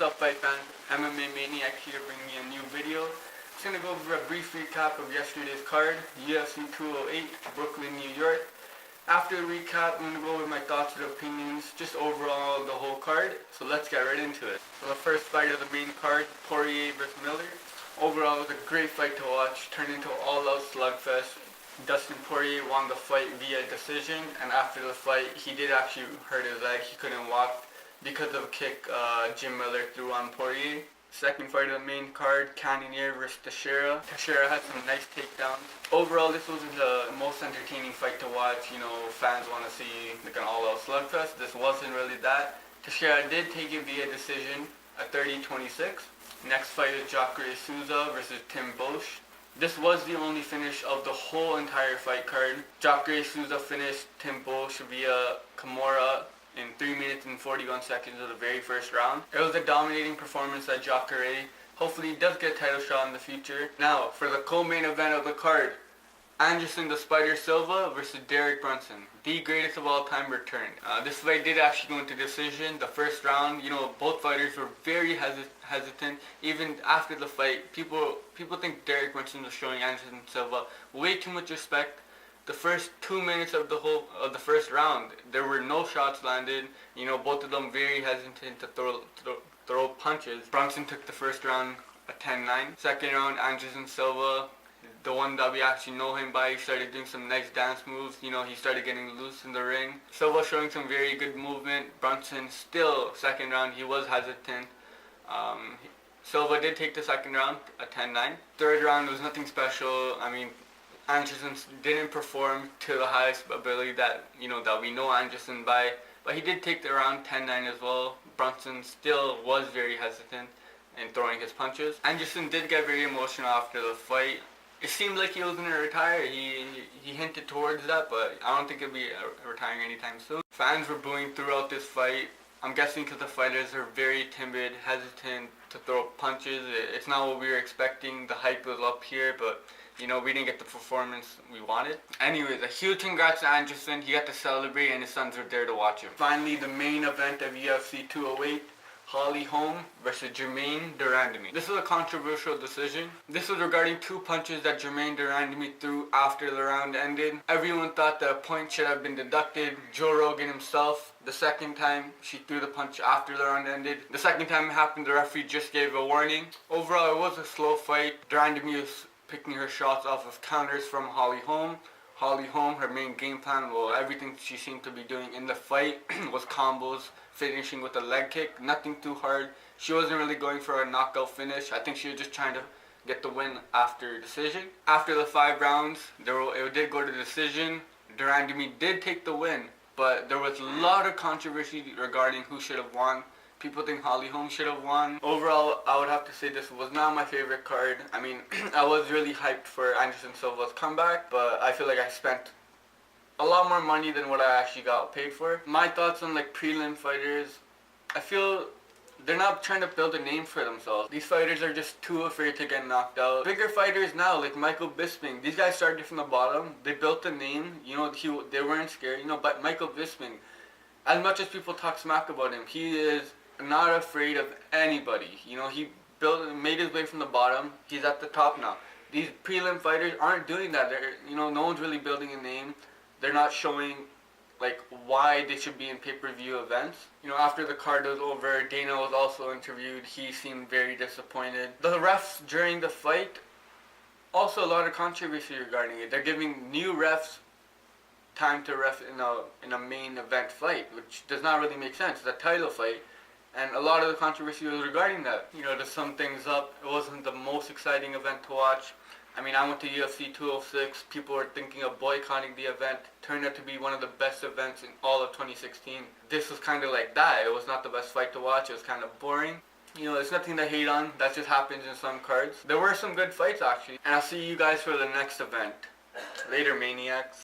up, fight fans? MMA Maniac here, bringing you a new video. Just gonna go over a brief recap of yesterday's card, UFC 208, Brooklyn, New York. After the recap, I'm gonna go over my thoughts and opinions, just overall the whole card. So let's get right into it. So the first fight of the main card, Poirier vs Miller. Overall, it was a great fight to watch. Turned into an all-out slugfest. Dustin Poirier won the fight via decision, and after the fight, he did actually hurt his leg. He couldn't walk because of a kick Jim Miller threw on Poirier. Second fight of the main card, Cannonier vs Teixeira. Teixeira had some nice takedowns. Overall, this was the most entertaining fight to watch. You know, fans want to see like an all-out slugfest. This wasn't really that. Teixeira did take it via decision at 30-26. Next fight is Jacare Souza versus Tim Boetsch. This was the only finish of the whole entire fight card. Jacare Souza finished Tim Boetsch via Kimura in 3 minutes and 41 seconds of the very first round. It was a dominating performance by Jacare. Hopefully he does get a title shot in the future. Now, for the co-main event of the card, Anderson the Spider Silva versus Derek Brunson. The greatest of all time returned. This fight did actually go into decision. The first round, you know, both fighters were very hesitant. Even after the fight, people think Derek Brunson was showing Anderson Silva way too much respect. The first 2 minutes of the first round, there were no shots landed. You know, both of them very hesitant to throw punches. Brunson took the first round a 10-9. Second round, Anderson Silva, the one that we actually know him by, he started doing some nice dance moves. You know, he started getting loose in the ring. Silva showing some very good movement. Brunson still, second round, he was hesitant. Silva did take the second round, a 10-9. Third round was nothing special. I mean, Anderson didn't perform to the highest ability that, you know, that we know Anderson by. But he did take the round 10-9 as well. Brunson still was very hesitant in throwing his punches. Anderson did get very emotional after the fight. It seemed like he was going to retire. He hinted towards that, but I don't think he'll be retiring anytime soon. Fans were booing throughout this fight. I'm guessing because the fighters are very timid, hesitant to throw punches. It's not what we were expecting. The hype was up here, but you know, we didn't get the performance we wanted. Anyways, a huge congrats to Anderson. He got to celebrate and his sons were there to watch him. Finally, the main event of UFC 208. Holly Holm versus Germaine de Randamie. This was a controversial decision. This was regarding two punches that Germaine de Randamie threw after the round ended. Everyone thought that a point should have been deducted. Joe Rogan himself, the second time she threw the punch after the round ended. The second time it happened, the referee just gave a warning. Overall, it was a slow fight. De Randamie was picking her shots off of counters from Holly Holm. Holly Holm, her main game plan, well, everything she seemed to be doing in the fight was combos, finishing with a leg kick, nothing too hard. She wasn't really going for a knockout finish. I think she was just trying to get the win after decision. After the 5 rounds, it did go to decision. De Randamie did take the win, but there was a lot of controversy regarding who should have won. People think Holly Holm should have won. Overall, I would have to say this was not my favorite card. I mean, I was really hyped for Anderson Silva's comeback, but I feel like I spent a lot more money than what I actually got paid for. My thoughts on like prelim fighters, I feel they're not trying to build a name for themselves. These fighters are just too afraid to get knocked out. Bigger fighters now, like Michael Bisping, these guys started from the bottom. They built a name, you know, they weren't scared, you know, but Michael Bisping, as much as people talk smack about him, he is not afraid of anybody. You know, he made his way from the bottom. He's at the top now. These prelim fighters aren't doing that. You know, no one's really building a name. They're not showing like why they should be in pay-per-view events. You know, after the card was over, Dana was also interviewed. He seemed very disappointed. The refs during the fight, also a lot of controversy regarding it. They're giving new refs time to ref in a main event fight, which does not really make sense. It's a title fight. And a lot of the controversy was regarding that. You know, to sum things up, it wasn't the most exciting event to watch. I mean, I went to UFC 206. People were thinking of boycotting the event. Turned out to be one of the best events in all of 2016. This was kind of like that. It was not the best fight to watch. It was kind of boring. You know, it's nothing to hate on. That just happens in some cards. There were some good fights, actually. And I'll see you guys for the next event. Later, Maniacs.